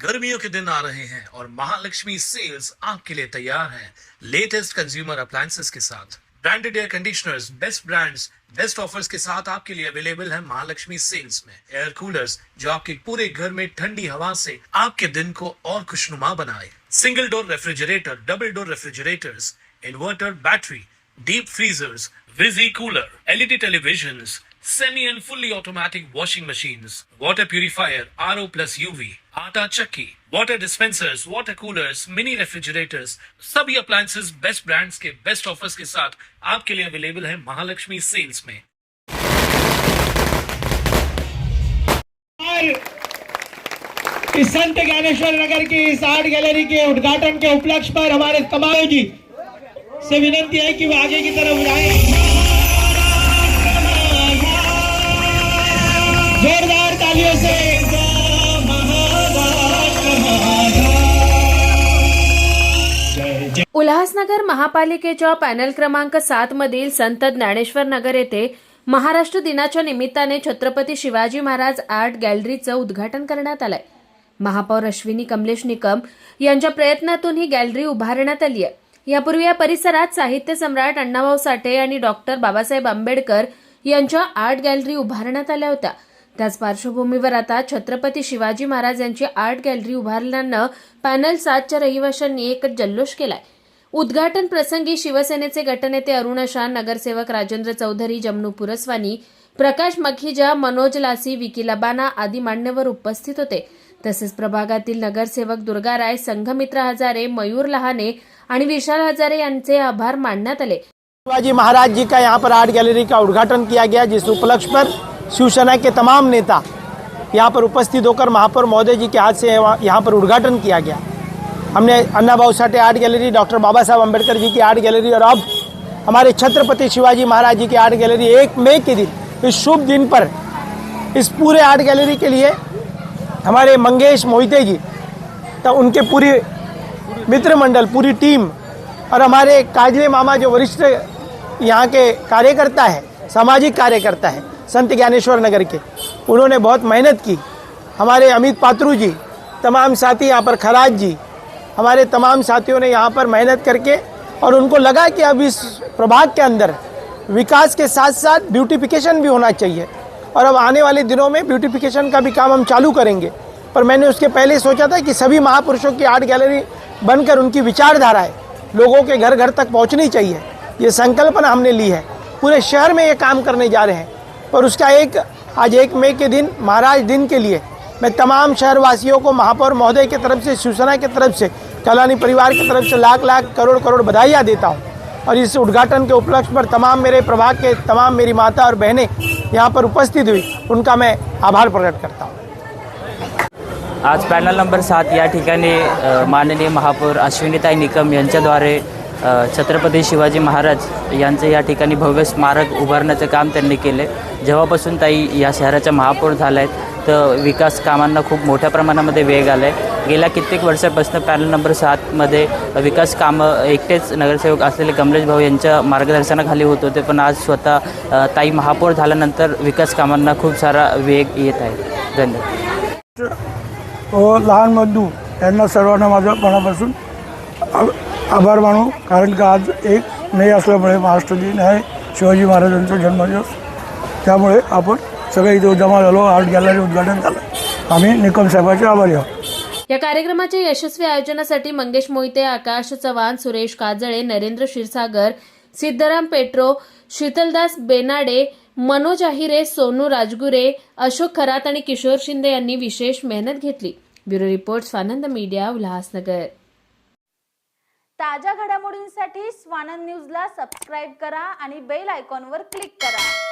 गर्मियों के दिन आ रहे हैं और महालक्ष्मी सेल्स आपके लिए तैयार है लेटेस्ट कंज्यूमर अप्लायंसेस के साथ। Branded air conditioners, best brands, best offers के साथ आपके लिए अवेलेबल है महालक्ष्मी सेल्स में। एयर कूलर्स जो आपके पूरे घर में ठंडी हवा से आपके दिन को और खुशनुमा बनाए। Single door refrigerator, double door refrigerators, inverter battery, deep freezers, विजी cooler, LED televisions, semi and fully automatic washing machines, water purifier, RO plus UV, आटा चक्की, water dispensers, water coolers, mini refrigerators, सभी appliances बेस्ट ब्रांड्स के best offers के साथ आपके लिए available है Mahalakshmi sales में। इस संत ज्ञानेश्वर नगर की इस आर्ट गैलरी के उद्घाटन के उपलक्ष्य पर हमारे तमाम जी से विनती है कि वो आगे की तरफ जाएं। जोरदार तालियों से उल्हासनगर महापालिकेच्या पॅनल क्रमांक 7 मधील संत ज्ञानेश्वर नगर येथे महाराष्ट्र दिनाच्या निमित्ताने छत्रपती शिवाजी महाराज आर्ट गॅलरीचं उद्घाटन करण्यात आलंय। महापौर अश्विनी कमलेश निकम यांच्या प्रयत्नातून ही गॅलरी उभारण्यात आली आहे। यापूर्वी या परिसरात साहित्य सम्राट अण्णाभाऊ साठे आणि डॉक्टर बाबासाहेब आंबेडकर यांच्या आर्ट गॅलरी उभारण्यात आल्या होत्या। त्याच पार्श्वभूमीवर आता छत्रपती शिवाजी महाराज यांची आर्ट गॅलरी उभारल्यानं पॅनल 7च्या रहिवाशांनी एक जल्लोष केलाय। उद्घाटन प्रसंगी शिवसेनेचे गटनेते अरुण शाह, नगरसेवक राजेंद्र चौधरी, जमनू पुरस्वानी, प्रकाश मखीजा, मनोज लासी, विकी लबाना आदी मान्यवर उपस्थित होते। तसेच प्रभागातील नगरसेवक दुर्गा राय, संघमित्र हजारे, मयूर लहाने आणि विशाल हजारे यांचे आभार मानण्यात आले। शिवाजी महाराज जी का यहाँ पर आर्ट गैलरी का उद्घाटन किया गया, जिस उपलक्ष्य पर शिवसेना के तमाम नेता यहाँ पर उपस्थित होकर महापौर महोदय जी के हाथ से यहाँ पर उद्घाटन किया गया। हमने Annabhau Sathe art gallery, doctor बाबा साहब अम्बेडकर जी की आर्ट गैलरी और अब हमारे छत्रपति शिवाजी महाराज जी की आर्ट गैलरी 1 मई के दिन, इस शुभ दिन पर इस पूरे आर्ट गैलरी के लिए हमारे मंगेश मोहिते जी, तो उनके पूरी मित्र मंडल, पूरी टीम और हमारे काजले मामा जो वरिष्ठ यहाँ के कार्यकर्ता है, सामाजिक कार्यकर्ता है संत ज्ञानेश्वर नगर के, उन्होंने बहुत मेहनत की। हमारे अमित पात्रू जी, तमाम साथी यहाँ पर, खराज जी, हमारे तमाम साथियों ने यहाँ पर मेहनत करके, और उनको लगा कि अब इस प्रभाग के अंदर विकास के साथ साथ ब्यूटिफिकेशन भी होना चाहिए और अब आने वाले दिनों में ब्यूटिफिकेशन का भी काम हम चालू करेंगे। पर मैंने उसके पहले सोचा था कि सभी महापुरुषों की आर्ट गैलरी बनकर उनकी विचारधाराएं लोगों के घर घर तक पहुँचनी चाहिए। ये संकल्पना हमने ली है, पूरे शहर में ये काम करने जा रहे हैं। और उसका आज 1 मई के दिन, महाराज दिन के लिए मैं तमाम शहरवासियों को महापौर महोदय की तरफ से, शिवसेना की तरफ से, कलानी परिवार की तरफ से लाख लाख करोड़ करोड़ बधाइयाँ देता हूँ। और इस उद्घाटन के उपलक्ष्य पर तमाम मेरे प्रभाग के तमाम मेरी माता और बहनें यहाँ पर उपस्थित हुई, उनका मैं आभार प्रकट करता हूँ। आज पॅनल नंबर 7 या ठिकाणी माननीय महापौर अश्विनीताई निकम यांच्याद्वारे छत्रपती शिवाजी महाराज यांचे या ठिकाणी भव्य स्मारक उभारण्याचं काम त्यांनी केले। जेव्हापासून ताई या शहराच्या महापौर झाल्या आहेत तर विकास कामांना खूप मोठ्या प्रमाणामध्ये वेग आला आहे। गेल्या कित्येक वर्षापासून पॅनल नंबर 7मध्ये विकास कामं एकटेच नगरसेवक असलेले कमलेश भाऊ यांच्या मार्गदर्शनाखाली होत होते, पण आज स्वतः ताई महापौर झाल्यानंतर विकास कामांना खूप सारा वेग येत आहे। धन्यवाद। लहान बंधू यांना सर्वांना माझ्या मनापासून आभार मानू, कारण का आज 1 मे असल्यामुळे महाराष्ट्र दिन आहे, शिवाजी महाराजांचा जन्मदिवस, त्यामुळे आपण सगळे इथे जमा झालो, आर्ट गॅलरी उद्घाटन झालं। आम्ही निकम साहेबांचे आभारी आहोत। या कार्यक्रमाच्या यशस्वी आयोजनासाठी मंगेश मोहिते, आकाश चव्हाण, सुरेश काजळे, नरेंद्र क्षीरसागर, सिद्धराम पेट्रो, शीतलदास बेनाडे, मनोज आहिरे, सोनू राजगुरे, अशोक खरात आणि किशोर शिंदे यांनी विशेष मेहनत घेतली। Bureau report, Swanand media, Ulhasnagar. ताज्या घडामोडींसाठी स्वानंद न्यूजला सबस्क्राईब करा आणि बेल आयकॉनवर क्लिक करा।